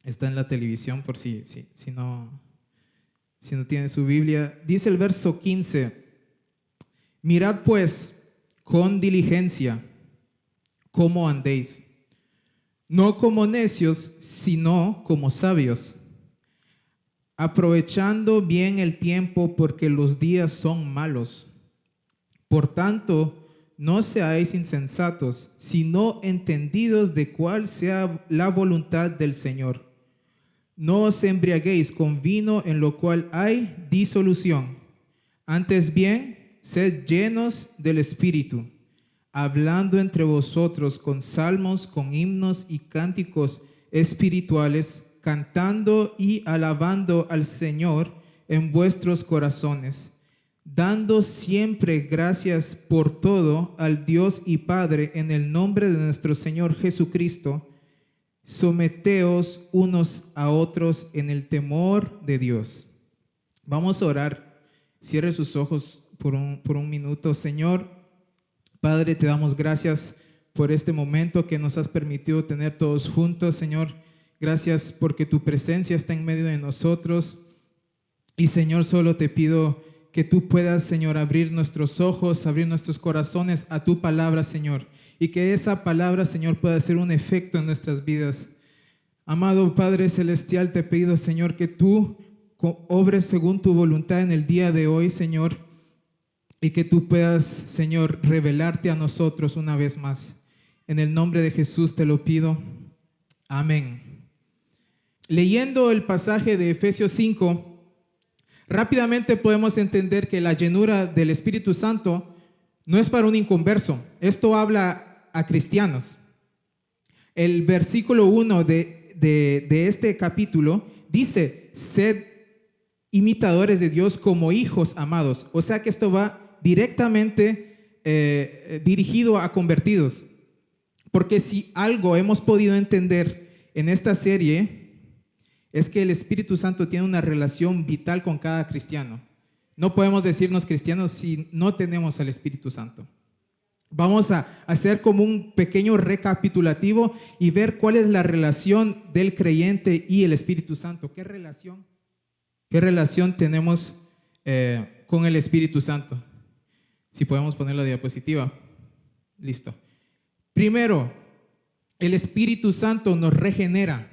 Está en la televisión por si no tiene su Biblia. Dice el verso 15: mirad pues con diligencia cómo andéis, no como necios, sino como sabios, aprovechando bien el tiempo, porque los días son malos. Por tanto, no seáis insensatos, sino entendidos de cuál sea la voluntad del Señor. No os embriaguéis con vino, en lo cual hay disolución. Antes bien, sed llenos del Espíritu, hablando entre vosotros con salmos, con himnos y cánticos espirituales, cantando y alabando al Señor en vuestros corazones, dando siempre gracias por todo al Dios y Padre en el nombre de nuestro Señor Jesucristo. Someteos unos a otros en el temor de Dios. Vamos a orar. Cierre sus ojos por un minuto. Señor, Padre, te damos gracias por este momento que nos has permitido tener todos juntos. Señor, gracias porque tu presencia está en medio de nosotros. Y Señor, solo te pido que tú puedas, Señor, abrir nuestros ojos, abrir nuestros corazones a tu palabra, Señor, y que esa palabra, Señor, pueda hacer un efecto en nuestras vidas. Amado Padre Celestial, te pido, Señor, que tú obres según tu voluntad en el día de hoy, Señor, y que tú puedas, Señor, revelarte a nosotros una vez más. En el nombre de Jesús te lo pido. Amén. Leyendo el pasaje de Efesios 5, rápidamente podemos entender que la llenura del Espíritu Santo no es para un inconverso. Esto habla a cristianos. El versículo 1 de este capítulo dice: sed imitadores de Dios como hijos amados. O sea que esto va directamente dirigido a convertidos. Porque si algo hemos podido entender en esta serie es que el Espíritu Santo tiene una relación vital con cada cristiano. No podemos decirnos cristianos si no tenemos al Espíritu Santo. Vamos a hacer como un pequeño recapitulativo y ver cuál es la relación del creyente y el Espíritu Santo. ¿Qué relación tenemos con el Espíritu Santo? Si podemos poner la diapositiva. Listo. Primero, el Espíritu Santo nos regenera.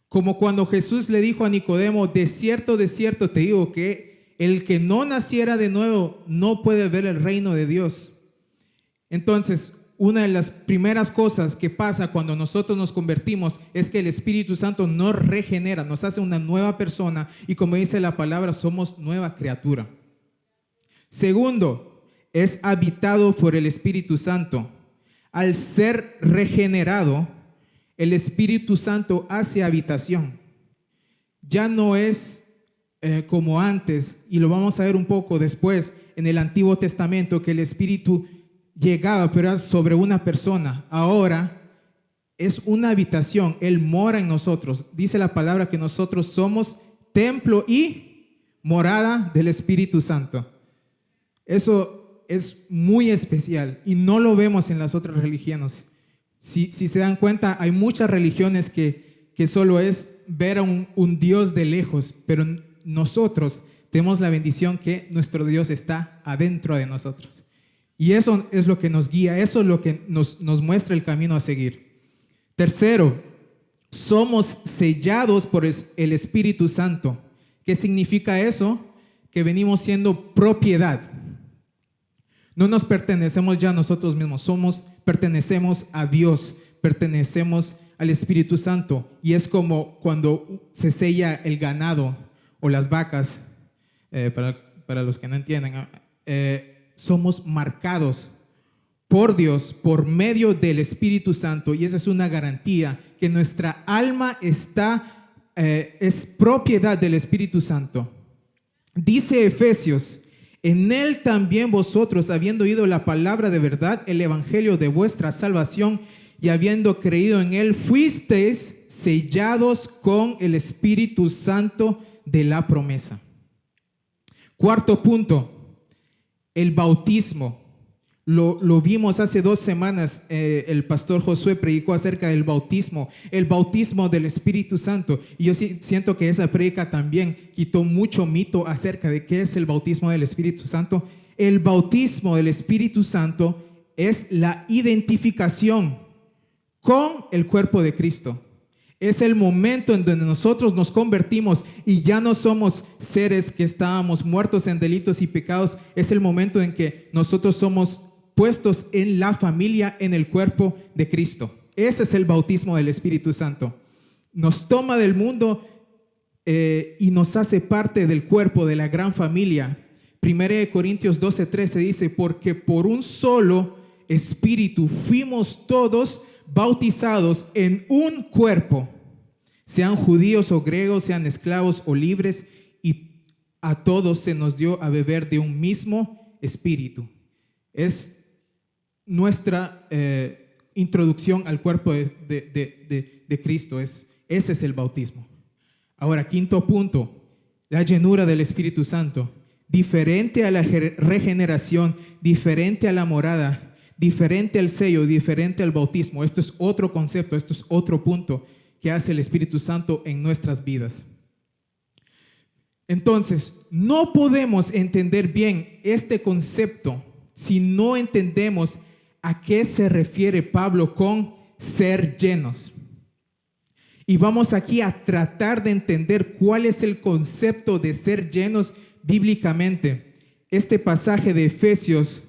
Como cuando Jesús le dijo a Nicodemo: de cierto te digo que el que no naciera de nuevo no puede ver el reino de Dios. Entonces, una de las primeras cosas que pasa cuando nosotros nos convertimos es que el Espíritu Santo nos regenera, nos hace una nueva persona y, como dice la palabra, somos nueva criatura. Segundo, es habitado por el Espíritu Santo. Al ser regenerado, el Espíritu Santo hace habitación. Ya no es como antes, y lo vamos a ver un poco después en el Antiguo Testamento, que el Espíritu llegaba, pero era sobre una persona. Ahora es una habitación, Él mora en nosotros. Dice la palabra que nosotros somos templo y morada del Espíritu Santo. Eso es muy especial y no lo vemos en las otras religiones. Si se dan cuenta, hay muchas religiones que solo es ver a un Dios de lejos, pero nosotros tenemos la bendición que nuestro Dios está adentro de nosotros. Y eso es lo que nos guía, eso es lo que nos muestra el camino a seguir. Tercero, somos sellados por el Espíritu Santo. ¿Qué significa eso? Que venimos siendo propiedad. No nos pertenecemos ya a nosotros mismos, pertenecemos a Dios, pertenecemos al Espíritu Santo. Y es como cuando se sella el ganado o las vacas, para los que no entienden, somos marcados por Dios por medio del Espíritu Santo, y esa es una garantía que nuestra alma es propiedad del Espíritu Santo. Dice Efesios: en Él también vosotros, habiendo oído la palabra de verdad, el evangelio de vuestra salvación, y habiendo creído en Él, fuisteis sellados con el Espíritu Santo de la promesa. Cuarto punto, el bautismo. Lo vimos hace 2 semanas, el pastor Josué predicó acerca del bautismo, el bautismo del Espíritu Santo. Y yo siento que esa predica también quitó mucho mito acerca de qué es el bautismo del Espíritu Santo. El bautismo del Espíritu Santo es la identificación con el cuerpo de Cristo. Es el momento en donde nosotros nos convertimos y ya no somos seres que estábamos muertos en delitos y pecados. Es el momento en que nosotros somos puestos en la familia, en el cuerpo de Cristo. Ese es el bautismo del Espíritu Santo. Nos toma del mundo y nos hace parte del cuerpo de la gran familia. 1 Corintios 12:13 dice, porque por un solo Espíritu fuimos todos bautizados en un cuerpo, sean judíos o griegos, sean esclavos o libres, y a todos se nos dio a beber de un mismo Espíritu. Es nuestra introducción al cuerpo de Cristo. Ese es el bautismo. Ahora, 5º punto, la llenura del Espíritu Santo. Diferente a la regeneración, diferente a la morada, diferente al sello, diferente al bautismo. Esto es otro concepto, esto es otro punto que hace el Espíritu Santo en nuestras vidas. Entonces, no podemos entender bien este concepto si no entendemos a qué se refiere Pablo con ser llenos. Y vamos aquí a tratar de entender cuál es el concepto de ser llenos bíblicamente. Este pasaje de Efesios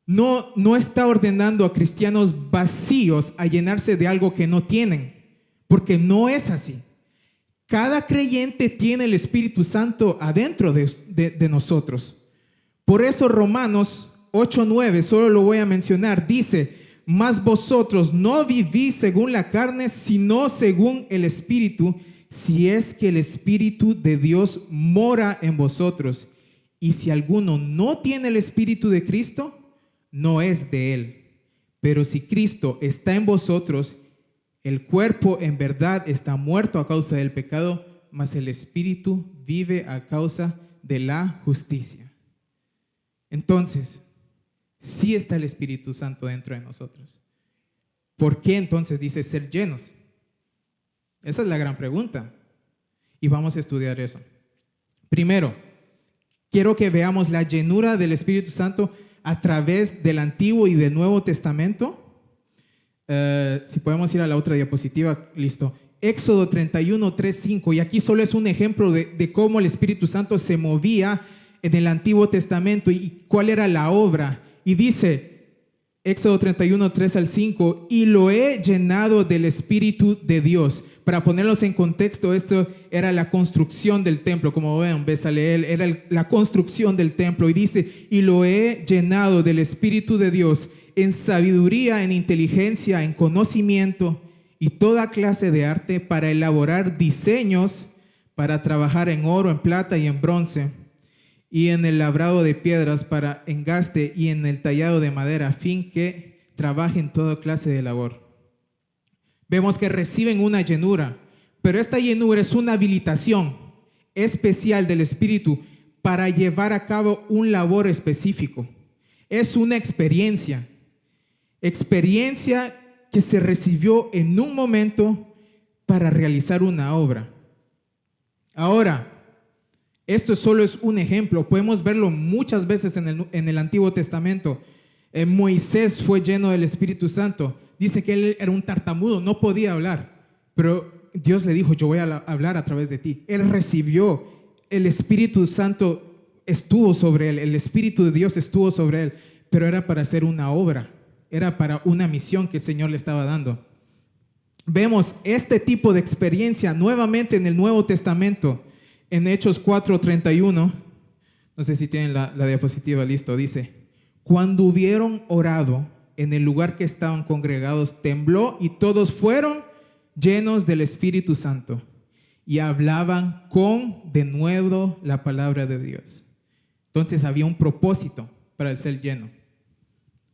no está ordenando a cristianos vacíos a llenarse de algo que no tienen, porque no es así. Cada creyente tiene el Espíritu Santo adentro de nosotros. Por eso Romanos 8:9, solo lo voy a mencionar, dice, mas vosotros no vivís según la carne, sino según el Espíritu, si es que el Espíritu de Dios mora en vosotros. Y si alguno no tiene el Espíritu de Cristo, no es de él. Pero si Cristo está en vosotros, el cuerpo en verdad está muerto a causa del pecado, mas el Espíritu vive a causa de la justicia. Entonces, sí está el Espíritu Santo dentro de nosotros. ¿Por qué entonces dice ser llenos? Esa es la gran pregunta. Y vamos a estudiar eso. Primero, quiero que veamos la llenura del Espíritu Santo a través del Antiguo y del Nuevo Testamento. Si podemos ir a la otra diapositiva, listo. Éxodo 31, 3, 5. Y aquí solo es un ejemplo de cómo el Espíritu Santo se movía en el Antiguo Testamento y cuál era la obra. Y dice, Éxodo 31, 3 al 5, y lo he llenado del Espíritu de Dios. Para ponerlos en contexto, esto era la construcción del templo, como ven, Bezaleel, era la construcción del templo. Y dice, y lo he llenado del Espíritu de Dios, en sabiduría, en inteligencia, en conocimiento y toda clase de arte, para elaborar diseños, para trabajar en oro, en plata y en bronce, y en el labrado de piedras para engaste y en el tallado de madera, a fin que trabajen toda clase de labor. Vemos que reciben una llenura, pero esta llenura es una habilitación especial del Espíritu para llevar a cabo un labor específico. Es una experiencia que se recibió en un momento para realizar una obra. Ahora, esto solo es un ejemplo, podemos verlo muchas veces en el Antiguo Testamento. Moisés fue lleno del Espíritu Santo. Dice que él era un tartamudo, no podía hablar, pero Dios le dijo, yo voy a hablar a través de ti. Él recibió, el Espíritu Santo estuvo sobre él, el Espíritu de Dios estuvo sobre él, pero era para hacer una obra, era para una misión que el Señor le estaba dando. Vemos este tipo de experiencia nuevamente en el Nuevo Testamento. En Hechos 4:31, no sé si tienen la diapositiva listo, dice, cuando hubieron orado en el lugar que estaban congregados, tembló y todos fueron llenos del Espíritu Santo y hablaban con denuedo la palabra de Dios. Entonces había un propósito para el ser lleno.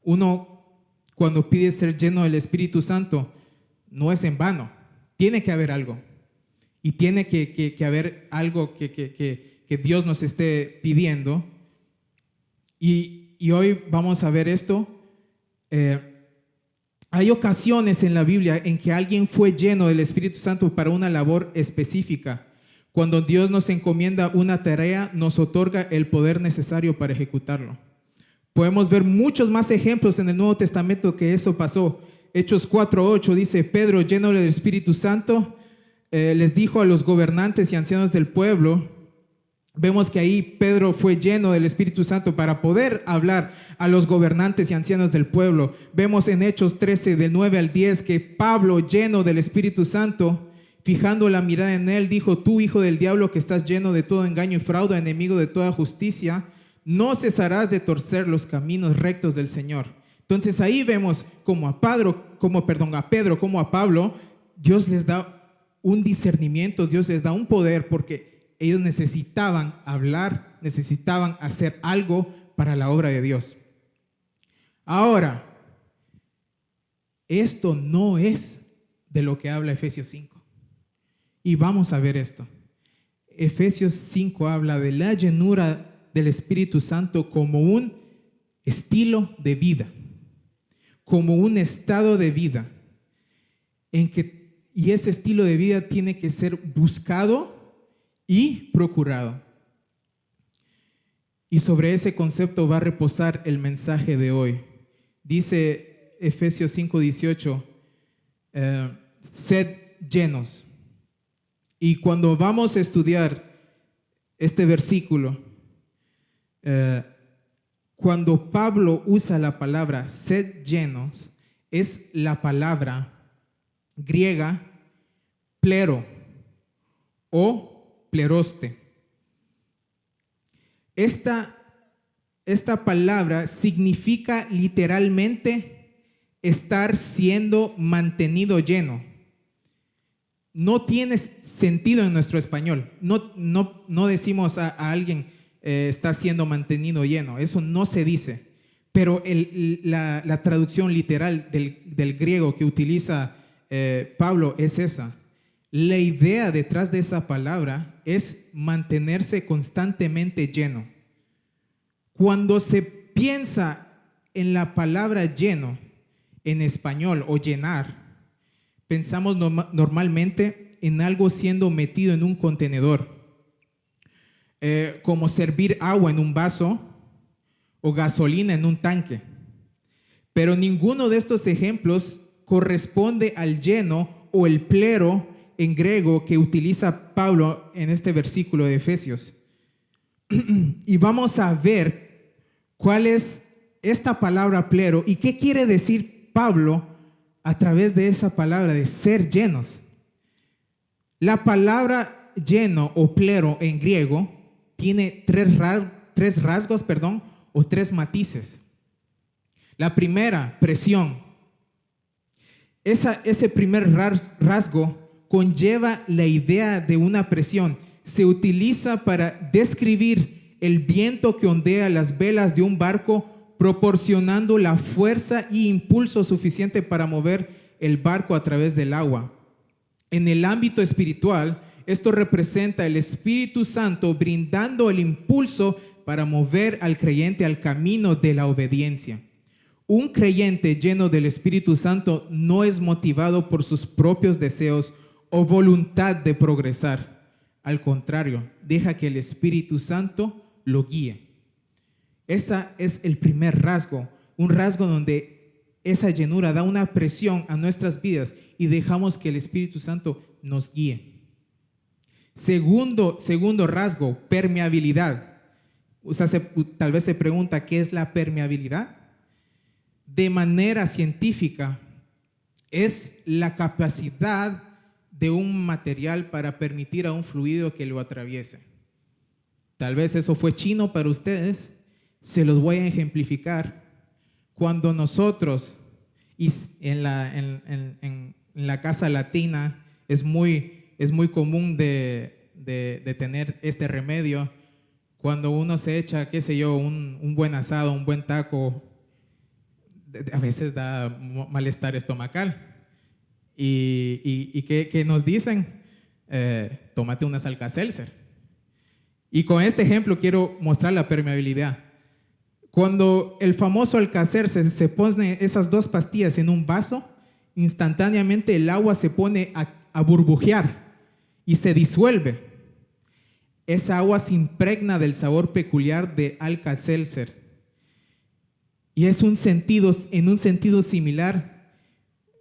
Uno, cuando pide ser lleno del Espíritu Santo, no es en vano, tiene que haber algo. Y tiene que haber algo que Dios nos esté pidiendo. Y y hoy vamos a ver esto. Hay ocasiones en la Biblia en que alguien fue lleno del Espíritu Santo para una labor específica. Cuando Dios nos encomienda una tarea, nos otorga el poder necesario para ejecutarlo. Podemos ver muchos más ejemplos en el Nuevo Testamento que eso pasó. Hechos 4:8 dice: Pedro, lleno del Espíritu Santo, les dijo a los gobernantes y ancianos del pueblo. Vemos que ahí Pedro fue lleno del Espíritu Santo para poder hablar a los gobernantes y ancianos del pueblo. Vemos en Hechos 13, del 9 al 10, que Pablo, lleno del Espíritu Santo, fijando la mirada en él, dijo: tú, hijo del diablo, que estás lleno de todo engaño y fraude, enemigo de toda justicia, no cesarás de torcer los caminos rectos del Señor. Entonces ahí vemos como a Pedro, como a Pablo, Dios les da un discernimiento, Dios les da un poder, porque ellos necesitaban hablar, necesitaban hacer algo para la obra de Dios. Ahora, esto no es de lo que habla Efesios 5. Y vamos a ver esto. Efesios 5 habla de la llenura del Espíritu Santo como un estilo de vida, como un estado de vida, y ese estilo de vida tiene que ser buscado y procurado. Y sobre ese concepto va a reposar el mensaje de hoy. Dice Efesios 5:18, sed llenos. Y cuando vamos a estudiar este versículo, cuando Pablo usa la palabra sed llenos, es la palabra griega plero o pleroste. Esta palabra significa literalmente estar siendo mantenido lleno. No tiene sentido en nuestro español. No decimos a alguien está siendo mantenido lleno. Eso no se dice. Pero la traducción literal del griego que utiliza Pablo es esa. La idea detrás de esa palabra es mantenerse constantemente lleno. Cuando se piensa en la palabra lleno en español o llenar, pensamos normalmente en algo siendo metido en un contenedor, como servir agua en un vaso o gasolina en un tanque. Pero ninguno de estos ejemplos corresponde al lleno o el plero en griego que utiliza Pablo en este versículo de Efesios. Y vamos a ver cuál es esta palabra plero y qué quiere decir Pablo a través de esa palabra de ser llenos. La palabra lleno o plero en griego tiene tres rasgos, o tres matices. La primera, presión. Ese primer rasgo conlleva la idea de una presión. Se utiliza para describir el viento que ondea las velas de un barco, proporcionando la fuerza y impulso suficiente para mover el barco a través del agua. En el ámbito espiritual, esto representa el Espíritu Santo brindando el impulso para mover al creyente al camino de la obediencia. Un creyente lleno del Espíritu Santo no es motivado por sus propios deseos o voluntad de progresar. Al contrario, deja que el Espíritu Santo lo guíe. Ese es el primer rasgo, un rasgo donde esa llenura da una presión a nuestras vidas y dejamos que el Espíritu Santo nos guíe. Segundo rasgo, permeabilidad. Usted tal vez se pregunta, ¿qué es la permeabilidad? De manera científica, es la capacidad de un material para permitir a un fluido que lo atraviese. Tal vez eso fue chino para ustedes. Se los voy a ejemplificar. Cuando nosotros, y en la casa latina es muy común de tener este remedio. Cuando uno se echa, qué sé yo, un buen asado, un buen taco, a veces da malestar estomacal. ¿Y qué nos dicen? Tómate unas Alka-Seltzer. Y con este ejemplo quiero mostrar la permeabilidad. Cuando el famoso Alka-Seltzer se pone esas 2 pastillas en un vaso, instantáneamente el agua se pone a burbujear y se disuelve. Esa agua se impregna del sabor peculiar de Alka-Seltzer. Y en un sentido similar,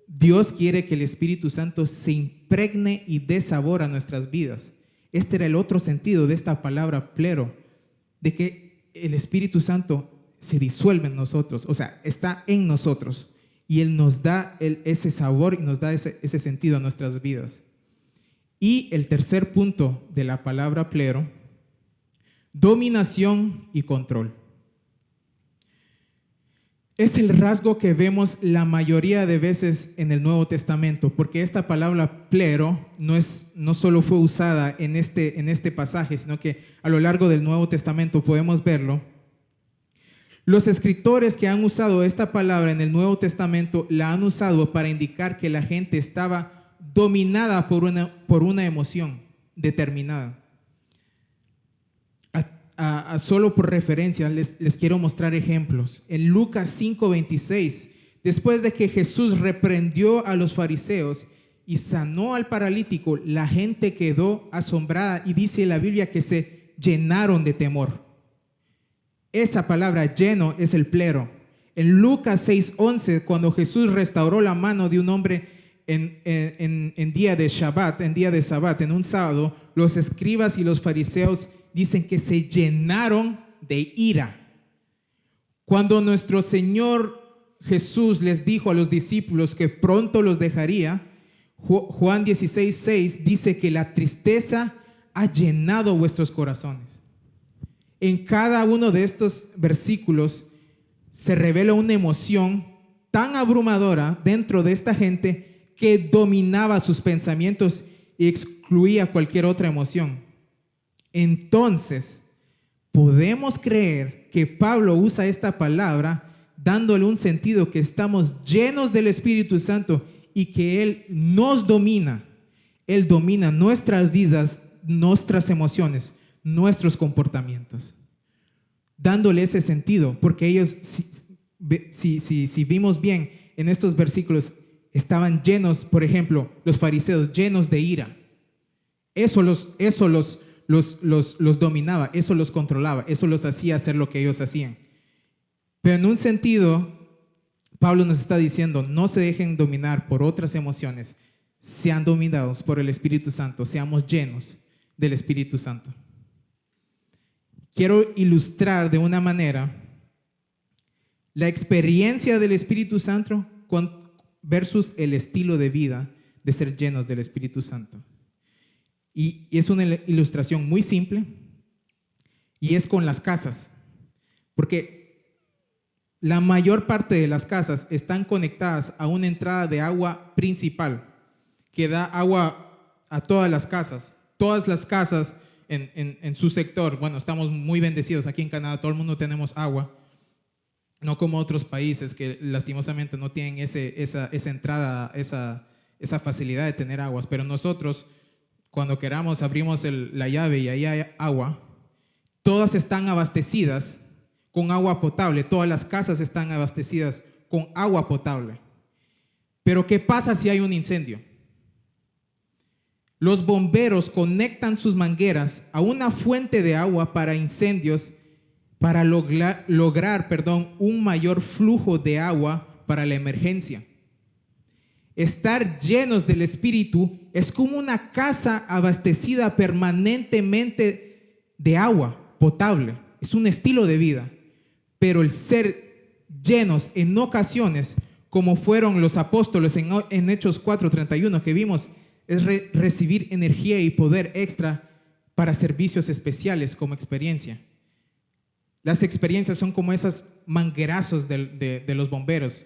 Dios quiere que el Espíritu Santo se impregne y dé sabor a nuestras vidas. Este era el otro sentido de esta palabra plero, de que el Espíritu Santo se disuelve en nosotros, o sea, está en nosotros y Él nos da ese sabor y nos da ese sentido a nuestras vidas. Y el tercer punto de la palabra plero, dominación y control. Es el rasgo que vemos la mayoría de veces en el Nuevo Testamento, porque esta palabra plero no solo fue usada en este pasaje, sino que a lo largo del Nuevo Testamento podemos verlo. Los escritores que han usado esta palabra en el Nuevo Testamento la han usado para indicar que la gente estaba dominada por una emoción determinada. Solo por referencia les quiero mostrar ejemplos. En Lucas 5:26, después de que Jesús reprendió a los fariseos y sanó al paralítico, la gente quedó asombrada y dice la Biblia que se llenaron de temor. Esa palabra lleno es el plero. En Lucas 6:11, cuando Jesús restauró la mano de un hombre en día de Shabbat, en un sábado, los escribas y los fariseos dicen que se llenaron de ira. Cuando nuestro Señor Jesús les dijo a los discípulos que pronto los dejaría, Juan 16:6 dice que la tristeza ha llenado vuestros corazones. En cada uno de estos versículos se revela una emoción tan abrumadora dentro de esta gente que dominaba sus pensamientos y excluía cualquier otra emoción. Entonces, podemos creer que Pablo usa esta palabra dándole un sentido que estamos llenos del Espíritu Santo y que Él nos domina. Él domina nuestras vidas, nuestras emociones, nuestros comportamientos, dándole ese sentido, porque ellos, si vimos bien en estos versículos, estaban llenos, por ejemplo, los fariseos llenos de ira. Eso los dominaba, eso los controlaba, eso los hacía hacer lo que ellos hacían. Pero en un sentido, Pablo nos está diciendo, no se dejen dominar por otras emociones, sean dominados por el Espíritu Santo, seamos llenos del Espíritu Santo. Quiero ilustrar de una manera la experiencia del Espíritu Santo versus el estilo de vida de ser llenos del Espíritu Santo. Y es una ilustración muy simple y es con las casas, porque la mayor parte de las casas están conectadas a una entrada de agua principal que da agua a todas las casas. Todas las casas en su sector, bueno, estamos muy bendecidos aquí en Canadá, todo el mundo tenemos agua, no como otros países que lastimosamente no tienen esa entrada, esa facilidad de tener aguas, pero nosotros, cuando queramos, abrimos la llave y ahí hay agua. Todas están abastecidas con agua potable. Todas las casas están abastecidas con agua potable. Pero ¿qué pasa si hay un incendio? Los bomberos conectan sus mangueras a una fuente de agua para incendios para lograr un mayor flujo de agua para la emergencia. Estar llenos del Espíritu es como una casa abastecida permanentemente de agua potable. Es un estilo de vida. Pero el ser llenos en ocasiones, como fueron los apóstoles en Hechos 4:31 que vimos, es recibir energía y poder extra para servicios especiales como experiencia. Las experiencias son como esos manguerazos de los bomberos.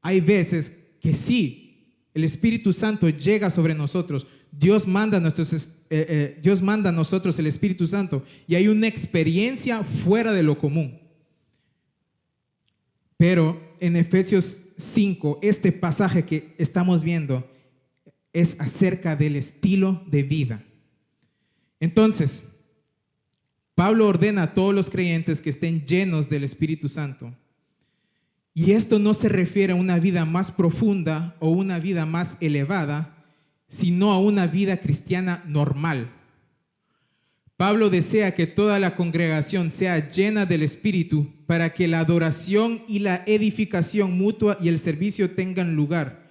Hay veces que sí, el Espíritu Santo llega sobre nosotros. Dios manda a nosotros el Espíritu Santo y hay una experiencia fuera de lo común. Pero en Efesios 5, este pasaje que estamos viendo es acerca del estilo de vida. Entonces, Pablo ordena a todos los creyentes que estén llenos del Espíritu Santo. Y esto no se refiere a una vida más profunda o una vida más elevada, sino a una vida cristiana normal. Pablo desea que toda la congregación sea llena del Espíritu para que la adoración y la edificación mutua y el servicio tengan lugar.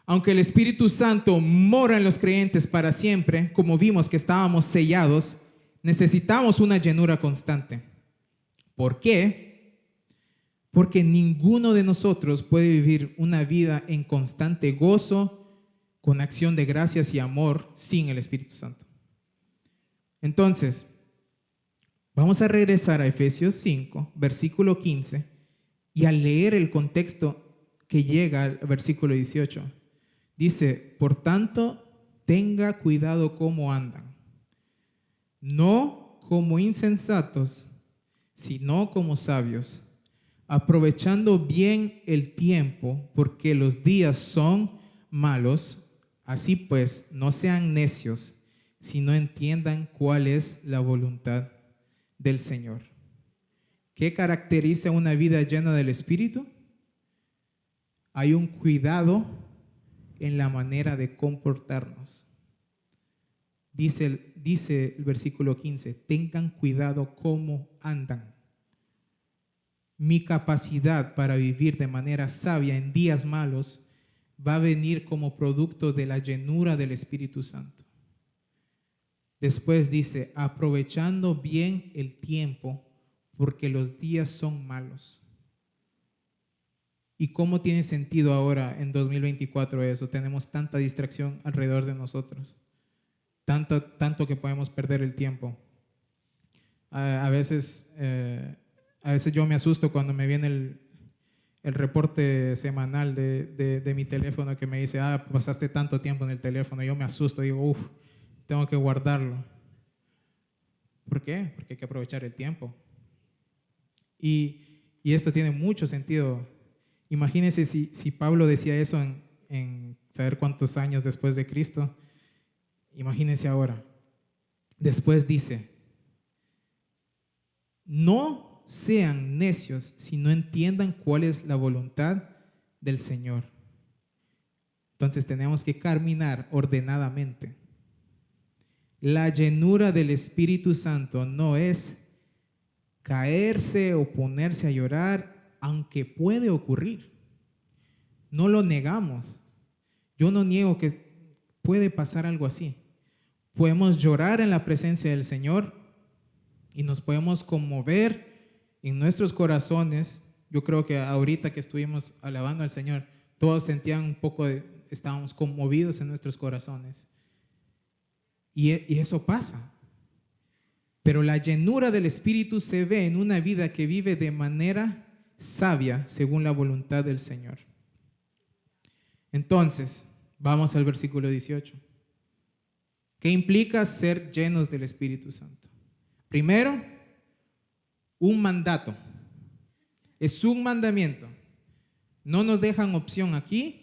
Aunque el Espíritu Santo mora en los creyentes para siempre, como vimos que estábamos sellados, necesitamos una llenura constante. ¿Por qué? Porque ninguno de nosotros puede vivir una vida en constante gozo, con acción de gracias y amor, sin el Espíritu Santo. Entonces, vamos a regresar a Efesios 5, versículo 15, y al leer el contexto que llega al versículo 18, dice: por tanto, tenga cuidado cómo andan, no como insensatos, sino como sabios, aprovechando bien el tiempo, porque los días son malos. Así pues, no sean necios, sino entiendan cuál es la voluntad del Señor. ¿Qué caracteriza una vida llena del Espíritu? Hay un cuidado en la manera de comportarnos. Dice el versículo 15, tengan cuidado cómo andan. Mi capacidad para vivir de manera sabia en días malos va a venir como producto de la llenura del Espíritu Santo. Después dice, aprovechando bien el tiempo, porque los días son malos. ¿Y cómo tiene sentido ahora en 2024 eso? Tenemos tanta distracción alrededor de nosotros, tanto que podemos perder el tiempo. A veces yo me asusto cuando me viene el reporte semanal de mi teléfono que me dice, pasaste tanto tiempo en el teléfono. Yo me asusto, digo, tengo que guardarlo. ¿Por qué? Porque hay que aprovechar el tiempo. Y esto tiene mucho sentido. Imagínense si Pablo decía eso en saber cuántos años después de Cristo. Imagínense ahora. Después dice, no sean necios si no entiendan cuál es la voluntad del Señor. Entonces tenemos que caminar ordenadamente. La llenura del Espíritu Santo no es caerse o ponerse a llorar, aunque puede ocurrir. No lo negamos. Yo no niego que puede pasar algo así. Podemos llorar en la presencia del Señor y nos podemos conmover en nuestros corazones. Yo creo que ahorita que estuvimos alabando al Señor, todos sentían un poco estábamos conmovidos en nuestros corazones. Y eso pasa. Pero la llenura del Espíritu se ve en una vida que vive de manera sabia según la voluntad del Señor. Entonces, vamos al versículo 18. ¿Qué implica ser llenos del Espíritu Santo? Primero, un mandato. Es un mandamiento. No nos dejan opción aquí.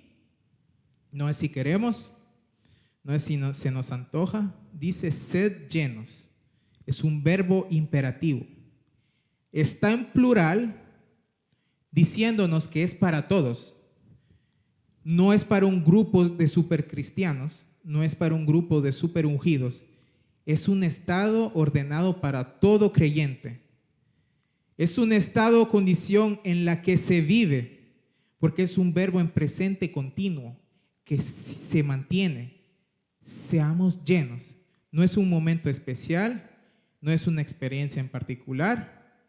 No es si queremos, no es si se nos antoja. Dice, sed llenos. Es un verbo imperativo. Está en plural, diciéndonos que es para todos. No es para un grupo de supercristianos, no es para un grupo de superungidos. Es un estado ordenado para todo creyente. Es un estado o condición en la que se vive, porque es un verbo en presente continuo que se mantiene. Seamos llenos. No es un momento especial, no es una experiencia en particular.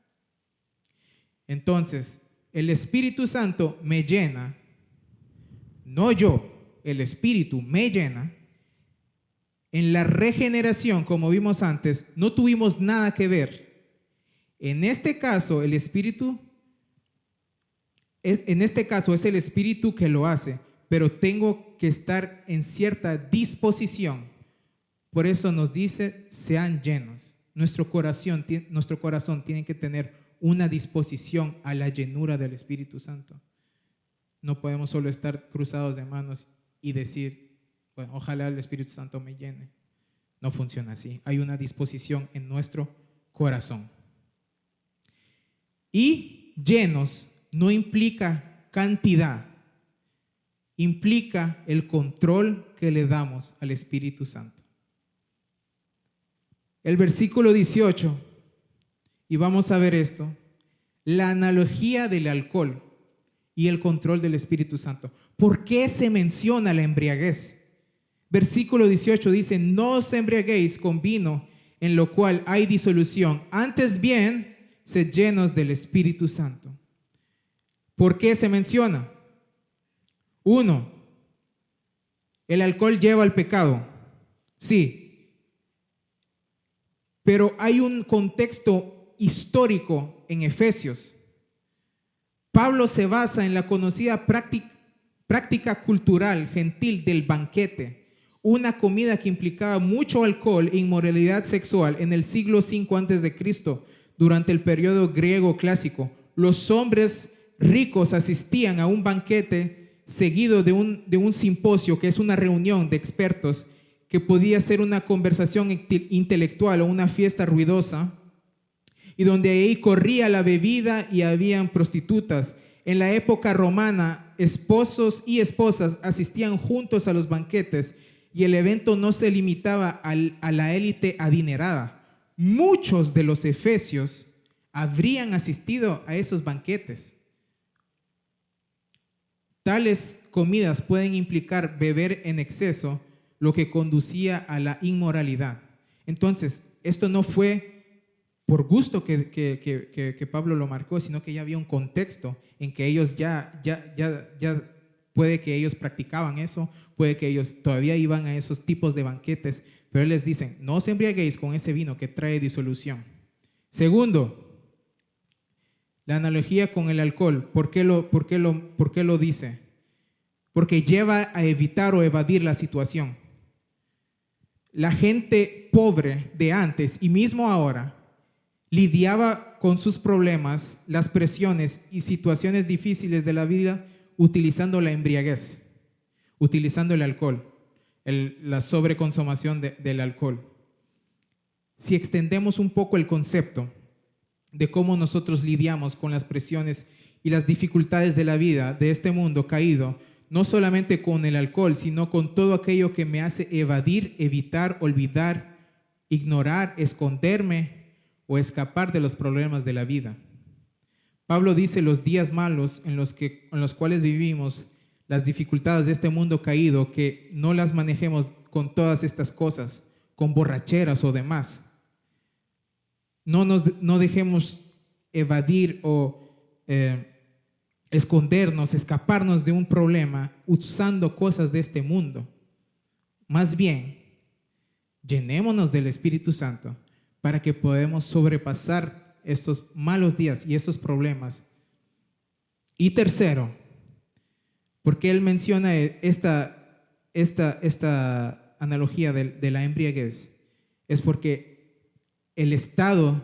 Entonces, el Espíritu Santo me llena, no yo, el Espíritu me llena. En la regeneración, como vimos antes, no tuvimos nada que ver. En este caso, el Espíritu, es el Espíritu que lo hace, pero tengo que estar en cierta disposición. Por eso nos dice, sean llenos. Nuestro corazón tiene que tener una disposición a la llenura del Espíritu Santo. No podemos solo estar cruzados de manos y decir, bueno, ojalá el Espíritu Santo me llene. No funciona así. Hay una disposición en nuestro corazón. Y llenos no implica cantidad, implica el control que le damos al Espíritu Santo. El versículo 18, y vamos a ver esto, la analogía del alcohol y el control del Espíritu Santo. ¿Por qué se menciona la embriaguez? Versículo 18 dice, no os embriaguéis con vino en lo cual hay disolución, antes bien, sed llenos del Espíritu Santo. ¿Por qué se menciona? 1, el alcohol lleva al pecado. Sí, pero hay un contexto histórico en Efesios. Pablo se basa en la conocida práctica cultural gentil del banquete, una comida que implicaba mucho alcohol e inmoralidad sexual en el siglo V a.C., durante el periodo griego clásico. Los hombres ricos asistían a un banquete seguido de un simposio, que es una reunión de expertos, que podía ser una conversación intelectual o una fiesta ruidosa, y donde ahí corría la bebida y habían prostitutas. En la época romana, esposos y esposas asistían juntos a los banquetes y el evento no se limitaba a la élite adinerada. Muchos de los efesios habrían asistido a esos banquetes. Tales comidas pueden implicar beber en exceso, lo que conducía a la inmoralidad. Entonces, esto no fue por gusto que Pablo lo marcó, sino que ya había un contexto en que ellos ya puede que ellos practicaban eso, puede que ellos todavía iban a esos tipos de banquetes, pero él les dice, no os embriaguéis con ese vino que trae disolución. Segundo, la analogía con el alcohol. ¿Por qué lo dice? Porque lleva a evitar o evadir la situación. La gente pobre de antes y mismo ahora lidiaba con sus problemas, las presiones y situaciones difíciles de la vida utilizando la embriaguez, utilizando el alcohol, la sobreconsumación del alcohol. Si extendemos un poco el concepto de cómo nosotros lidiamos con las presiones y las dificultades de la vida, de este mundo caído, no solamente con el alcohol, sino con todo aquello que me hace evadir, evitar, olvidar, ignorar, esconderme o escapar de los problemas de la vida. Pablo dice los días malos en los cuales vivimos, las dificultades de este mundo caído, que no las manejemos con todas estas cosas, con borracheras o demás. No dejemos evadir o escondernos, escaparnos de un problema usando cosas de este mundo. Más bien, llenémonos del Espíritu Santo para que podamos sobrepasar estos malos días y esos problemas. Y tercero, porque él menciona esta analogía de la embriaguez, es porque el estado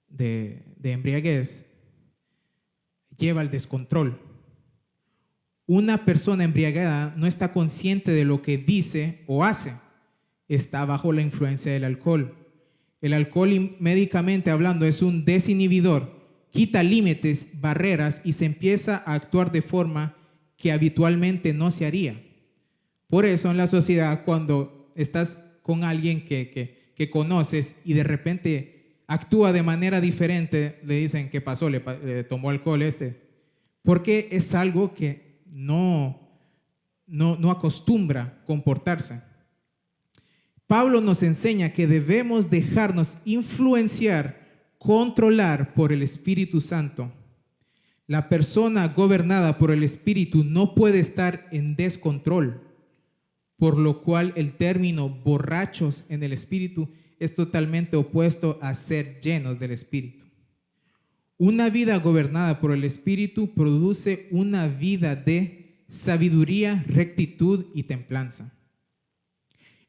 de embriaguez lleva al descontrol. Una persona embriagada no está consciente de lo que dice o hace, está bajo la influencia del alcohol. El alcohol, médicamente hablando, es un desinhibidor, quita límites, barreras y se empieza a actuar de forma que habitualmente no se haría. Por eso en la sociedad, cuando estás con alguien que conoces y de repente actúa de manera diferente, le dicen, ¿qué pasó? ¿Le tomó alcohol Porque es algo que no acostumbra comportarse. Pablo nos enseña que debemos dejarnos influenciar, controlar por el Espíritu Santo. La persona gobernada por el Espíritu no puede estar en descontrol, por lo cual el término borrachos en el Espíritu es totalmente opuesto a ser llenos del Espíritu. Una vida gobernada por el Espíritu produce una vida de sabiduría, rectitud y templanza.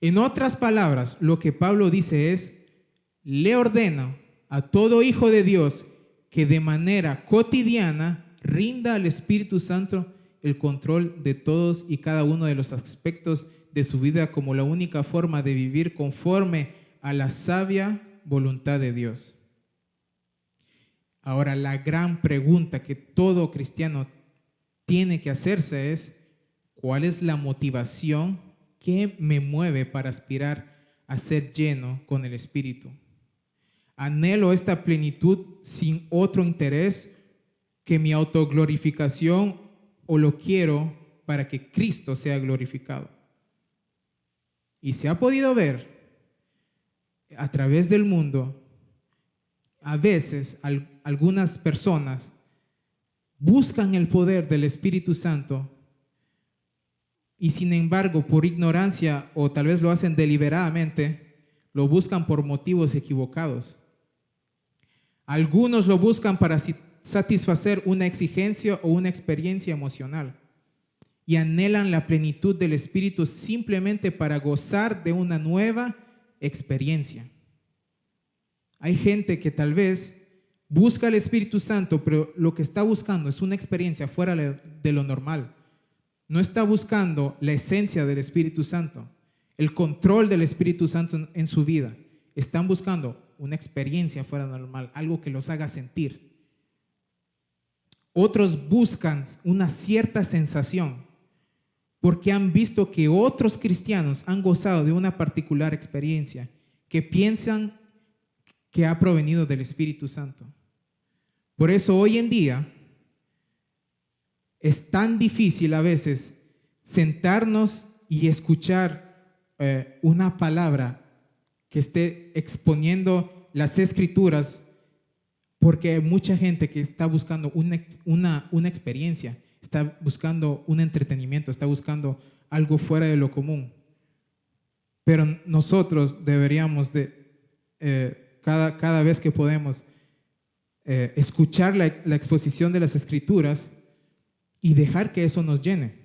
En otras palabras, lo que Pablo dice es, le ordeno a todo hijo de Dios que de manera cotidiana rinda al Espíritu Santo el control de todos y cada uno de los aspectos de su vida como la única forma de vivir conforme a la sabia voluntad de Dios. Ahora, la gran pregunta que todo cristiano tiene que hacerse es: ¿cuál es la motivación que me mueve para aspirar a ser lleno con el Espíritu? ¿Anhelo esta plenitud sin otro interés que mi autoglorificación, o lo quiero para que Cristo sea glorificado? Y se ha podido ver a través del mundo, a veces algunas personas buscan el poder del Espíritu Santo y sin embargo, por ignorancia, o tal vez lo hacen deliberadamente, lo buscan por motivos equivocados. Algunos lo buscan para satisfacer una exigencia o una experiencia emocional y anhelan la plenitud del Espíritu simplemente para gozar de una nueva experiencia. Hay gente que tal vez busca el Espíritu Santo, pero lo que está buscando es una experiencia fuera de lo normal. No está buscando la esencia del Espíritu Santo, el control del Espíritu Santo en su vida. Están buscando una experiencia fuera de lo normal, algo que los haga sentir. Otros buscan una cierta sensación porque han visto que otros cristianos han gozado de una particular experiencia que piensan que ha provenido del Espíritu Santo. Por eso hoy en día es tan difícil a veces sentarnos y escuchar una palabra que esté exponiendo las Escrituras, porque hay mucha gente que está buscando una experiencia, está buscando un entretenimiento, está buscando algo fuera de lo común. Pero nosotros deberíamos cada vez que podemos escuchar la exposición de las Escrituras y dejar que eso nos llene.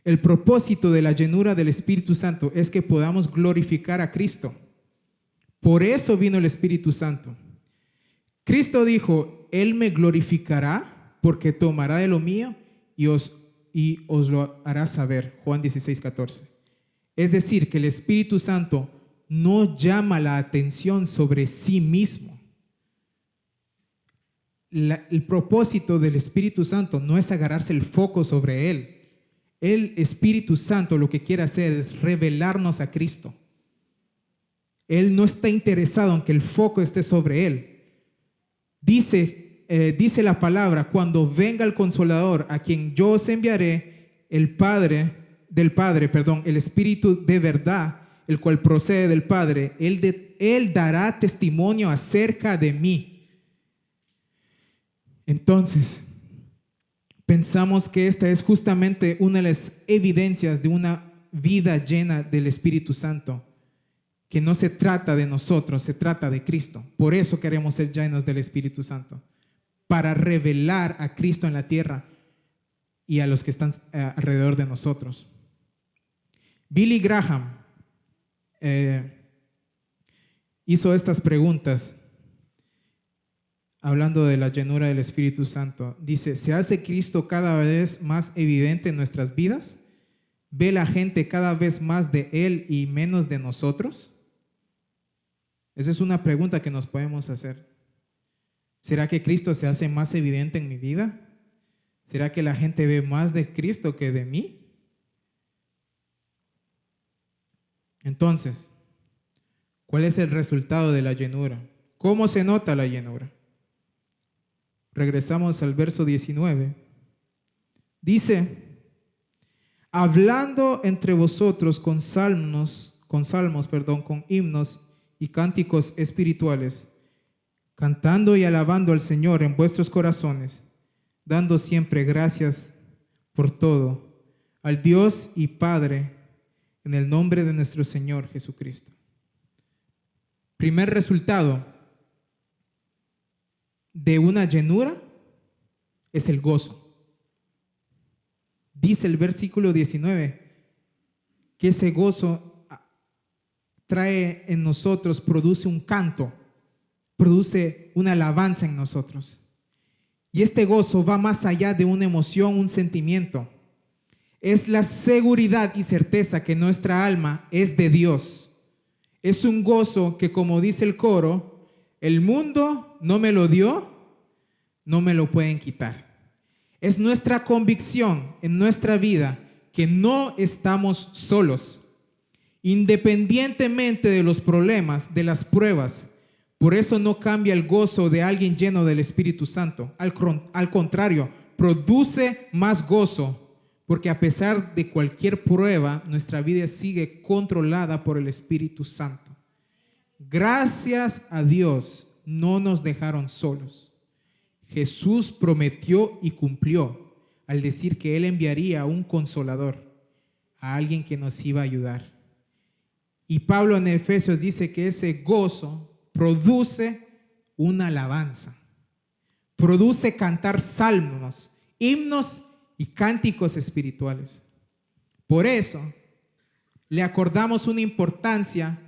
El propósito de la llenura del Espíritu Santo es que podamos glorificar a Cristo. Por eso vino el Espíritu Santo. Cristo dijo: Él me glorificará porque tomará de lo mío y os lo hará saber. Juan 16:14. Es decir, que el Espíritu Santo no llama la atención sobre sí mismo. El propósito del Espíritu Santo no es agarrarse el foco sobre Él. El Espíritu Santo lo que quiere hacer es revelarnos a Cristo. Él no está interesado en que el foco esté sobre Él. Dice la palabra: cuando venga el Consolador, a quien yo os enviaré, el Espíritu de verdad, el cual procede del Padre, Él dará testimonio acerca de mí. Entonces, pensamos que esta es justamente una de las evidencias de una vida llena del Espíritu Santo, que no se trata de nosotros, se trata de Cristo. Por eso queremos ser llenos del Espíritu Santo, para revelar a Cristo en la tierra y a los que están alrededor de nosotros. Billy Graham hizo estas preguntas hablando de la llenura del Espíritu Santo. Dice: ¿se hace Cristo cada vez más evidente en nuestras vidas? ¿Ve la gente cada vez más de Él y menos de nosotros? Esa es una pregunta que nos podemos hacer. ¿Será que Cristo se hace más evidente en mi vida? ¿Será que la gente ve más de Cristo que de mí? Entonces, ¿cuál es el resultado de la llenura? ¿Cómo se nota la llenura? Regresamos al verso 19. Dice: hablando entre vosotros con himnos y cánticos espirituales, cantando y alabando al Señor en vuestros corazones, dando siempre gracias por todo al Dios y Padre, en el nombre de nuestro Señor Jesucristo. Primer resultado de una llenura es el gozo. Dice el versículo 19 que ese gozo trae en nosotros, produce un canto, produce una alabanza en nosotros. Y este gozo va más allá de una emoción, un sentimiento. Es la seguridad y certeza que nuestra alma es de Dios. Es un gozo que, como dice el coro, el mundo no me lo dio, no me lo pueden quitar. Es nuestra convicción en nuestra vida que no estamos solos, independientemente de los problemas, de las pruebas. Por eso no cambia el gozo de alguien lleno del Espíritu Santo. Al contrario, produce más gozo, porque a pesar de cualquier prueba, nuestra vida sigue controlada por el Espíritu Santo. Gracias a Dios, no nos dejaron solos. Jesús prometió y cumplió al decir que Él enviaría a un consolador, a alguien que nos iba a ayudar. Y Pablo en Efesios dice que ese gozo produce una alabanza, produce cantar salmos, himnos y cánticos espirituales. Por eso le acordamos una importancia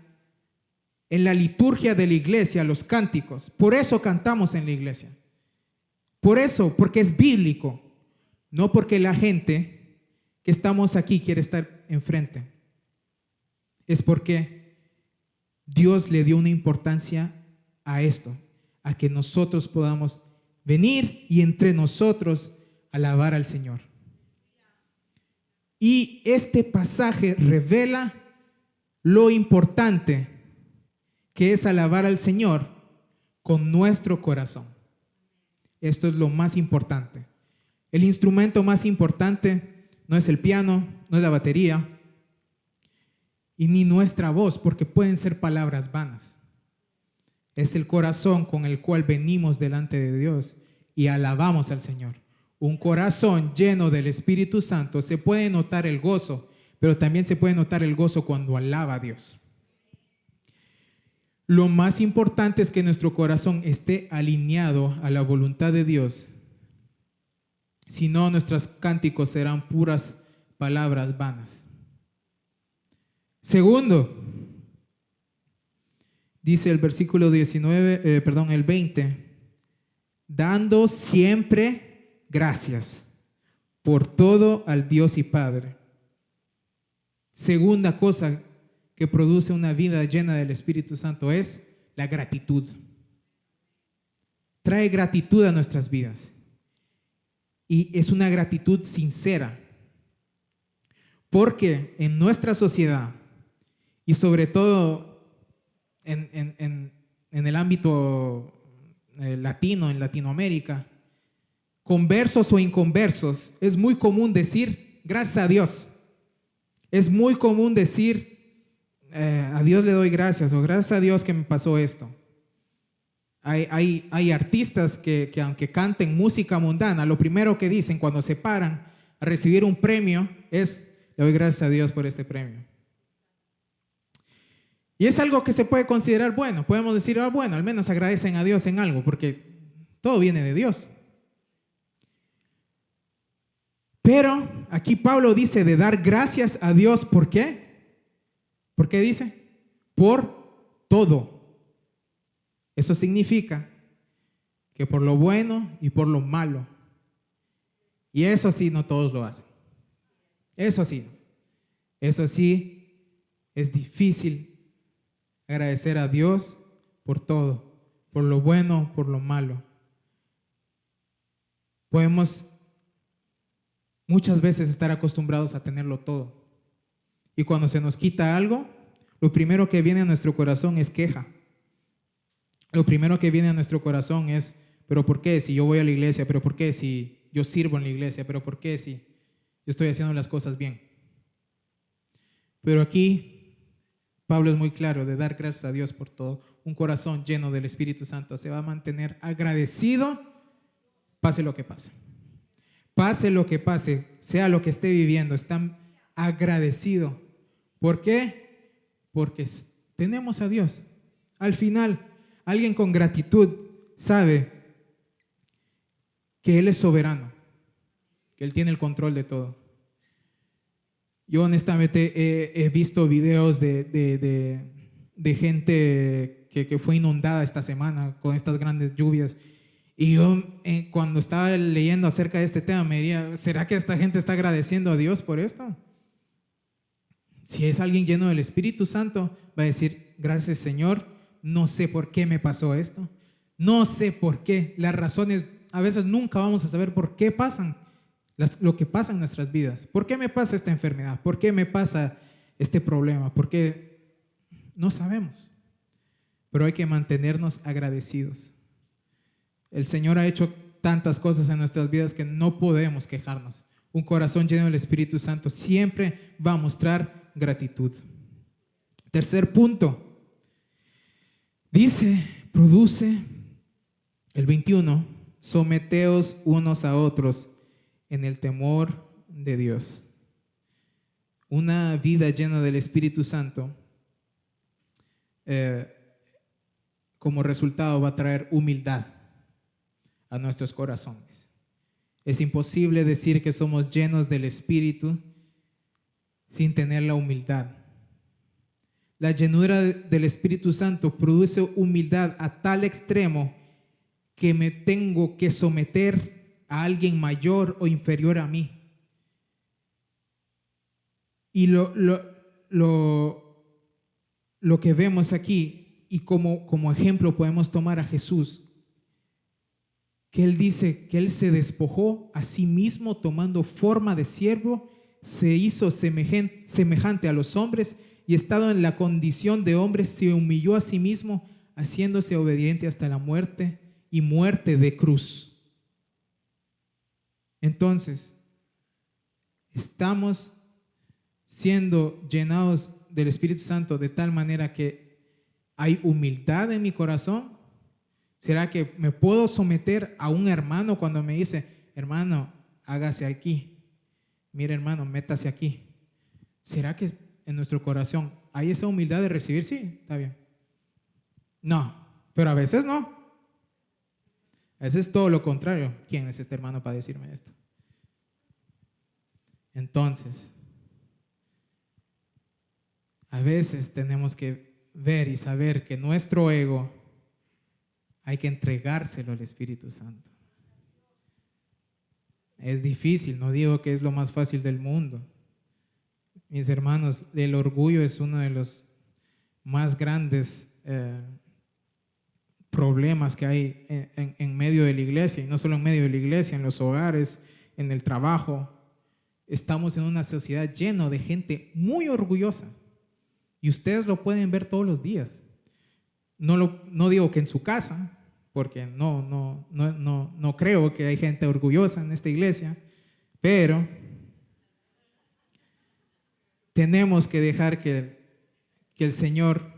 en la liturgia de la iglesia, los cánticos. Por eso cantamos en la iglesia. Por eso, porque es bíblico, no porque la gente que estamos aquí quiere estar enfrente. Es porque Dios le dio una importancia a esto, a que nosotros podamos venir y entre nosotros alabar al Señor. Y este pasaje revela lo importante que es alabar al Señor con nuestro corazón. Esto es lo más importante. El instrumento más importante no es el piano, no es la batería y ni nuestra voz, porque pueden ser palabras vanas. Es el corazón con el cual venimos delante de Dios y alabamos al Señor. Un corazón lleno del Espíritu Santo, se puede notar el gozo, pero también se puede notar el gozo cuando alaba a Dios. Lo más importante es que nuestro corazón esté alineado a la voluntad de Dios. Si no, nuestros cánticos serán puras palabras vanas. Segundo, dice el versículo el 20, dando siempre gracias por todo al Dios y Padre. Segunda cosa que produce una vida llena del Espíritu Santo es la gratitud. Trae gratitud a nuestras vidas. Y es una gratitud sincera. Porque en nuestra sociedad, y sobre todo en el ámbito latino, en Latinoamérica, conversos o inconversos, es muy común decir gracias a Dios. Es muy común decir a Dios le doy gracias, o gracias a Dios que me pasó esto. Hay artistas que aunque canten música mundana, lo primero que dicen cuando se paran a recibir un premio es le doy gracias a Dios por este premio. Y es algo que se puede considerar bueno. Podemos decir, bueno, al menos agradecen a Dios en algo, porque todo viene de Dios. Pero aquí Pablo dice de dar gracias a Dios, ¿por qué? ¿Por qué dice? Por todo. Eso significa que por lo bueno y por lo malo. Y eso sí, no todos lo hacen. Eso sí es difícil agradecer a Dios por todo, por lo bueno, por lo malo. Podemos muchas veces estar acostumbrados a tenerlo todo. Y cuando se nos quita algo, lo primero que viene a nuestro corazón es queja. Lo primero que viene a nuestro corazón es, ¿pero por qué si yo voy a la iglesia? ¿Pero por qué si yo sirvo en la iglesia? ¿Pero por qué si yo estoy haciendo las cosas bien? Pero aquí Pablo es muy claro de dar gracias a Dios por todo. Un corazón lleno del Espíritu Santo se va a mantener agradecido, pase lo que pase. Pase lo que pase, sea lo que esté viviendo, está agradecido. ¿Por qué? Porque tenemos a Dios. Al final, alguien con gratitud sabe que Él es soberano, que Él tiene el control de todo. Yo honestamente he visto videos de gente que fue inundada esta semana con estas grandes lluvias. Y yo cuando estaba leyendo acerca de este tema me diría, ¿será que esta gente está agradeciendo a Dios por esto? Si es alguien lleno del Espíritu Santo, va a decir, gracias Señor, no sé por qué me pasó esto, no sé por qué, las razones, a veces nunca vamos a saber por qué pasan lo que pasa en nuestras vidas. ¿Por qué me pasa esta enfermedad? ¿Por qué me pasa este problema? ¿Por qué? No sabemos, pero hay que mantenernos agradecidos. El Señor ha hecho tantas cosas en nuestras vidas que no podemos quejarnos. Un corazón lleno del Espíritu Santo siempre va a mostrar gratitud. Tercer punto. Dice, produce, el 21, someteos unos a otros en el temor de Dios. Una vida llena del Espíritu Santo, como resultado va a traer humildad a nuestros corazones. Es imposible decir que somos llenos del Espíritu sin tener la humildad. La llenura del Espíritu Santo produce humildad a tal extremo que me tengo que someter a alguien mayor o inferior a mí. Y lo que vemos aquí, y como ejemplo podemos tomar a Jesús, que Él dice que Él se despojó a sí mismo tomando forma de siervo, se hizo semejante a los hombres y estando en la condición de hombre se humilló a sí mismo, haciéndose obediente hasta la muerte y muerte de cruz. Entonces, estamos siendo llenados del Espíritu Santo de tal manera que hay humildad en mi corazón. ¿Será que me puedo someter a un hermano cuando me dice, hermano, hágase aquí? Mire, hermano, métase aquí. ¿Será que en nuestro corazón hay esa humildad de recibir? Sí, está bien. No, pero a veces no. A veces es todo lo contrario. ¿Quién es este hermano para decirme esto? Entonces, a veces tenemos que ver y saber que nuestro ego hay que entregárselo al Espíritu Santo. Es difícil, no digo que es lo más fácil del mundo. Mis hermanos, el orgullo es uno de los más grandes problemas que hay en medio de la iglesia, y no solo en medio de la iglesia, en los hogares, en el trabajo. Estamos en una sociedad llena de gente muy orgullosa y ustedes lo pueden ver todos los días. No digo que en su casa, porque no creo que hay gente orgullosa en esta iglesia, pero tenemos que dejar que el Señor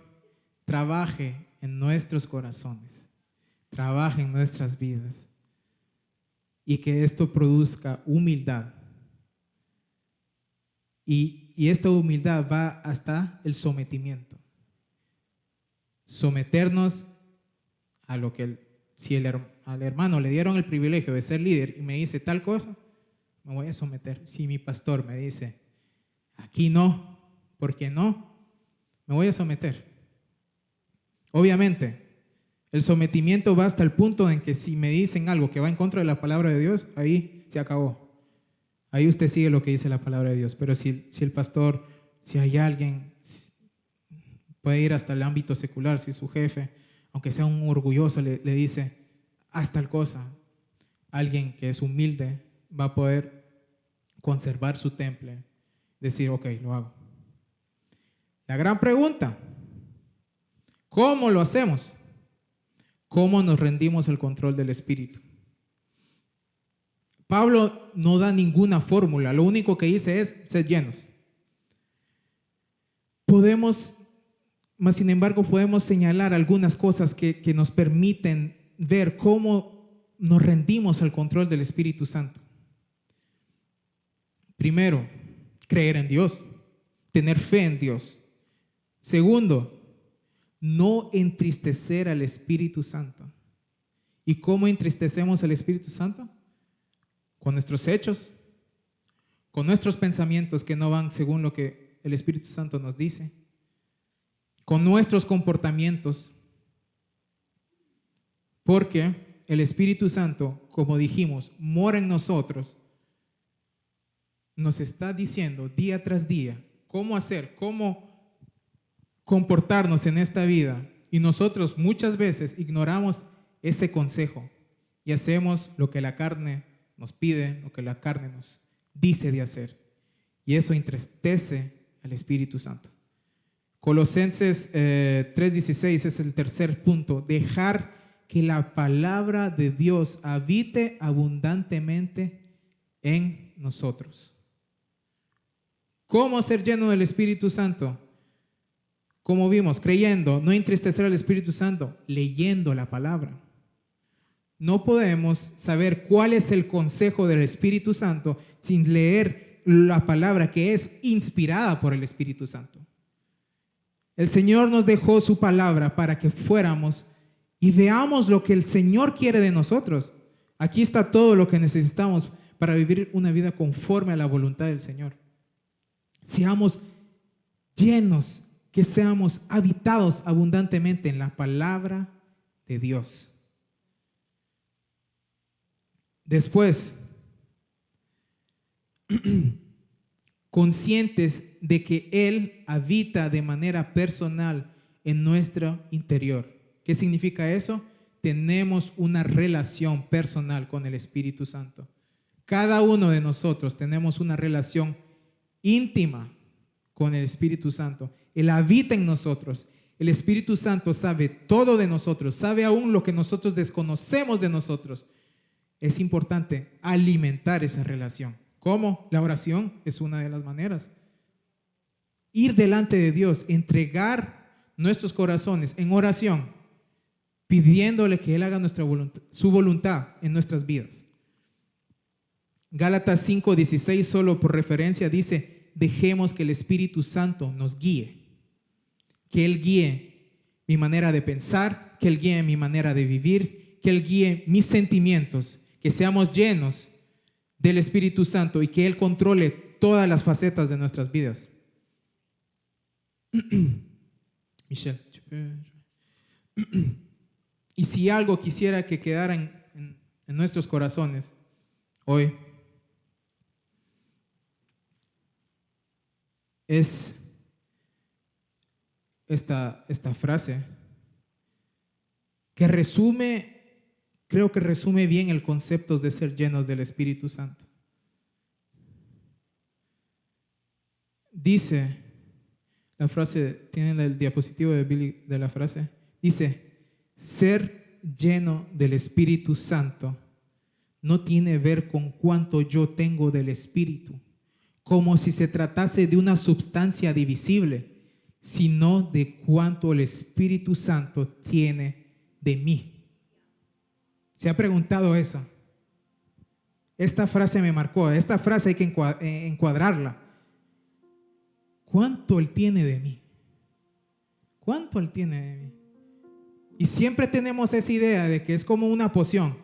trabaje en nuestros corazones, trabaje en nuestras vidas y que esto produzca humildad. Y esta humildad va hasta el sometimiento. Someternos a lo que si al hermano le dieron el privilegio de ser líder y me dice tal cosa, me voy a someter. Si mi pastor me dice, aquí no, ¿por qué no? Me voy a someter. Obviamente, el sometimiento va hasta el punto en que si me dicen algo que va en contra de la palabra de Dios, ahí se acabó. Ahí usted sigue lo que dice la palabra de Dios. Pero si el pastor, si hay alguien, puede ir hasta el ámbito secular, si su jefe, aunque sea un orgulloso, le dice, haz tal cosa, alguien que es humilde va a poder conservar su temple, decir, ok, lo hago. La gran pregunta, ¿cómo lo hacemos? ¿Cómo nos rendimos al control del Espíritu? Pablo no da ninguna fórmula, lo único que dice es ser llenos. Mas sin embargo, podemos señalar algunas cosas que nos permiten ver cómo nos rendimos al control del Espíritu Santo. Primero, creer en Dios, tener fe en Dios. Segundo, no entristecer al Espíritu Santo. ¿Y cómo entristecemos al Espíritu Santo? Con nuestros hechos, con nuestros pensamientos que no van según lo que el Espíritu Santo nos dice, con nuestros comportamientos, porque el Espíritu Santo, como dijimos, mora en nosotros, nos está diciendo día tras día cómo hacer, cómo comportarnos en esta vida. Y nosotros muchas veces ignoramos ese consejo y hacemos lo que la carne nos pide, lo que la carne nos dice de hacer. Y eso entristece al Espíritu Santo. Colosenses 3:16 es el tercer punto. Dejar que la palabra de Dios habite abundantemente en nosotros. ¿Cómo ser lleno del Espíritu Santo? Como vimos, creyendo, no entristecer al Espíritu Santo, leyendo la palabra. No podemos saber cuál es el consejo del Espíritu Santo sin leer la palabra que es inspirada por el Espíritu Santo. El Señor nos dejó su palabra para que fuéramos y veamos lo que el Señor quiere de nosotros. Aquí está todo lo que necesitamos para vivir una vida conforme a la voluntad del Señor. Seamos llenos, que seamos habitados abundantemente en la palabra de Dios. Después, conscientes de que Él habita de manera personal en nuestro interior. ¿Qué significa eso? Tenemos una relación personal con el Espíritu Santo. Cada uno de nosotros tenemos una relación íntima con el Espíritu Santo. Él habita en nosotros. El Espíritu Santo sabe todo de nosotros, sabe aún lo que nosotros desconocemos de nosotros. Es importante alimentar esa relación. ¿Cómo? La oración es una de las maneras. Ir delante de Dios, entregar nuestros corazones en oración, pidiéndole que Él haga su voluntad en nuestras vidas. Gálatas 5:16, solo por referencia, dice: dejemos que el Espíritu Santo nos guíe. Que Él guíe mi manera de pensar, que Él guíe mi manera de vivir, que Él guíe mis sentimientos, que seamos llenos del Espíritu Santo y que Él controle todas las facetas de nuestras vidas. Michelle. Y si algo quisiera que quedara en nuestros corazones hoy, es esta frase que creo que resume bien el concepto de ser llenos del Espíritu Santo. Dice, la frase, tienen el diapositivo de Billy de la frase, dice: ser lleno del Espíritu Santo no tiene que ver con cuánto yo tengo del Espíritu, como si se tratase de una sustancia divisible, sino de cuánto el Espíritu Santo tiene de mí. ¿Se ha preguntado eso? Esta frase me marcó. Esta frase hay que encuadrarla. ¿Cuánto Él tiene de mí? ¿Cuánto Él tiene de mí? Y siempre tenemos esa idea de que es como una poción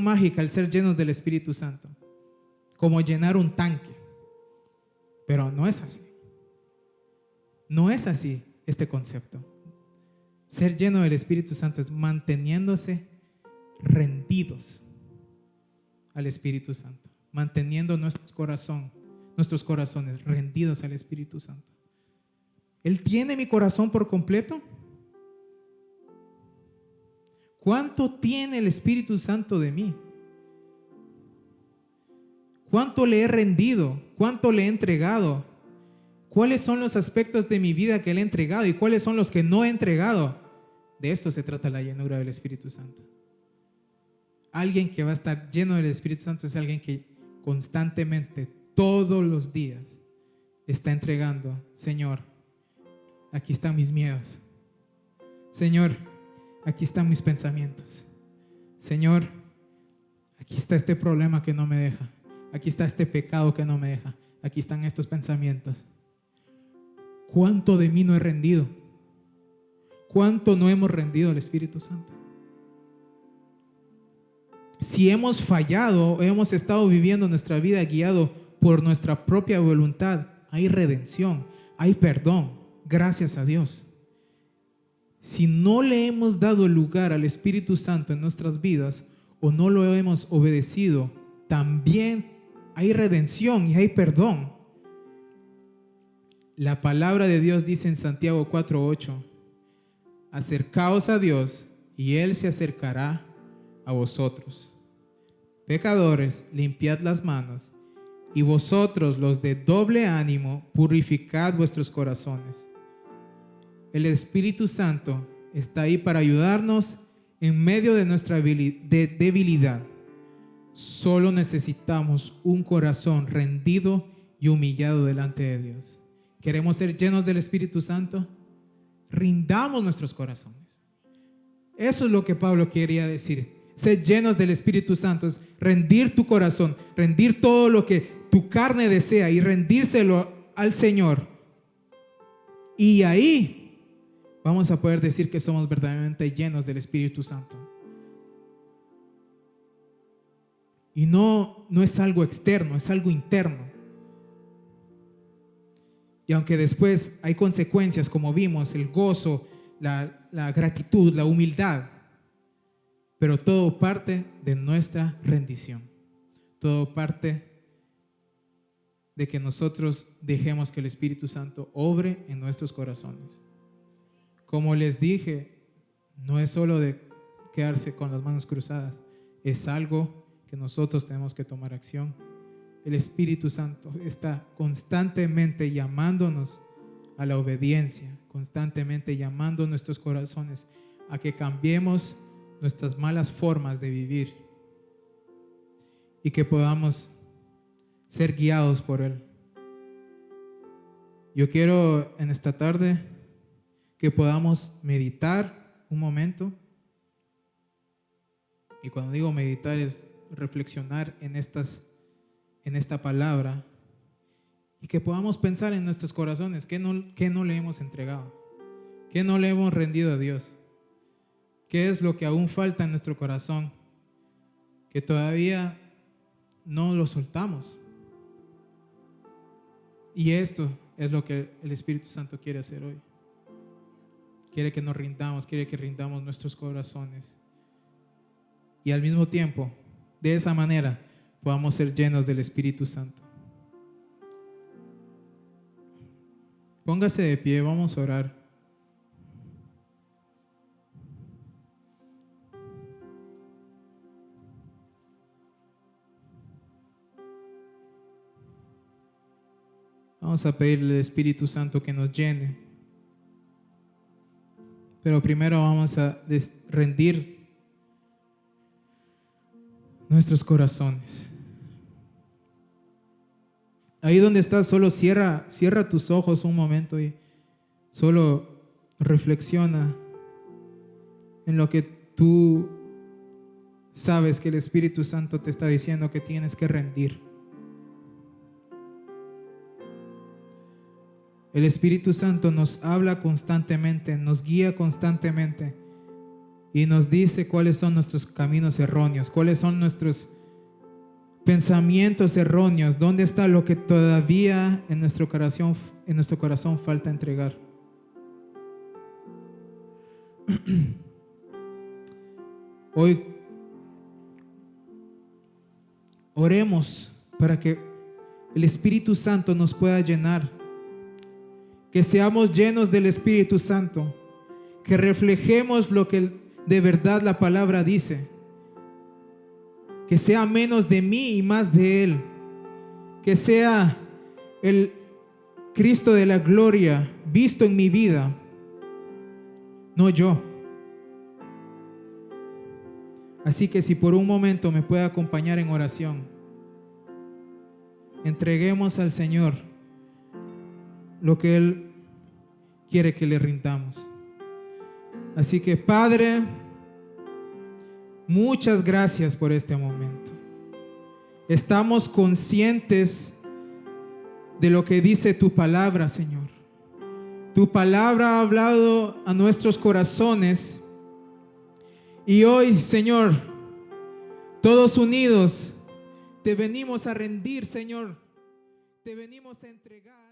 mágica el ser llenos del Espíritu Santo, como llenar un tanque. Pero no es así. No es así este concepto. Ser lleno del Espíritu Santo es manteniéndose rendidos al Espíritu Santo, manteniendo nuestros corazones rendidos al Espíritu Santo. ¿Él tiene mi corazón por completo? ¿Cuánto tiene el Espíritu Santo de mí? ¿Cuánto le he rendido? ¿Cuánto le he entregado? ¿Cuáles son los aspectos de mi vida que le he entregado y cuáles son los que no he entregado? De esto se trata la llenura del Espíritu Santo. Alguien que va a estar lleno del Espíritu Santo es alguien que constantemente, todos los días, está entregando: Señor, aquí están mis miedos. Señor, aquí están mis pensamientos. Señor, aquí está este problema que no me deja. Aquí está este pecado que no me deja. Aquí están estos pensamientos. ¿Cuánto de mí no he rendido? ¿Cuánto no hemos rendido al Espíritu Santo? Si hemos fallado, hemos estado viviendo nuestra vida guiado por nuestra propia voluntad, hay redención, hay perdón, gracias a Dios. Si no le hemos dado lugar al Espíritu Santo en nuestras vidas o no lo hemos obedecido, también hay redención y hay perdón. La palabra de Dios dice en Santiago 4:8, acercaos a Dios y Él se acercará a vosotros. Pecadores, limpiad las manos, y vosotros, los de doble ánimo, purificad vuestros corazones. El Espíritu Santo está ahí para ayudarnos en medio de nuestra debilidad. Solo necesitamos un corazón rendido y humillado delante de Dios. ¿Queremos ser llenos del Espíritu Santo? Rindamos nuestros corazones. Eso es lo que Pablo quería decir. Ser llenos del Espíritu Santo es rendir tu corazón, rendir todo lo que tu carne desea y rendírselo al Señor. Y ahí vamos a poder decir que somos verdaderamente llenos del Espíritu Santo. Y no es algo externo, es algo interno. Y aunque después hay consecuencias, como vimos, el gozo, la gratitud, la humildad, pero todo parte de nuestra rendición. Todo parte de que nosotros dejemos que el Espíritu Santo obre en nuestros corazones. Como les dije, no es solo de quedarse con las manos cruzadas, es algo que nosotros tenemos que tomar acción. El Espíritu Santo está constantemente llamándonos a la obediencia, constantemente llamando nuestros corazones a que cambiemos nuestras malas formas de vivir y que podamos ser guiados por Él. Yo quiero en esta tarde que podamos meditar un momento, y cuando digo meditar es reflexionar en esta palabra, y que podamos pensar en nuestros corazones, ¿qué no le hemos entregado? ¿Qué no le hemos rendido a Dios? ¿Qué es lo que aún falta en nuestro corazón que todavía no lo soltamos? Y esto es lo que el Espíritu Santo quiere hacer hoy. Quiere que nos rindamos, quiere que rindamos nuestros corazones. Y al mismo tiempo, de esa manera, podamos ser llenos del Espíritu Santo. Póngase de pie, vamos a orar. Vamos a pedirle al Espíritu Santo que nos llene. Pero primero vamos a rendir nuestros corazones. Ahí donde estás, solo cierra tus ojos un momento y solo reflexiona en lo que tú sabes que el Espíritu Santo te está diciendo que tienes que rendir. El Espíritu Santo nos habla constantemente, nos guía constantemente y nos dice cuáles son nuestros caminos erróneos, cuáles son nuestros pensamientos erróneos, dónde está lo que todavía en nuestro corazón falta entregar. Hoy oremos para que el Espíritu Santo nos pueda llenar, que seamos llenos del Espíritu Santo, que reflejemos lo que de verdad la palabra dice, que sea menos de mí y más de Él, que sea el Cristo de la gloria visto en mi vida, no yo. Así que si por un momento me puede acompañar en oración, entreguemos al Señor lo que Él quiere que le rindamos. Así que, Padre, muchas gracias por este momento. Estamos conscientes de lo que dice tu palabra, Señor. Tu palabra ha hablado a nuestros corazones y hoy, Señor, todos unidos te venimos a rendir, Señor. Te venimos a entregar.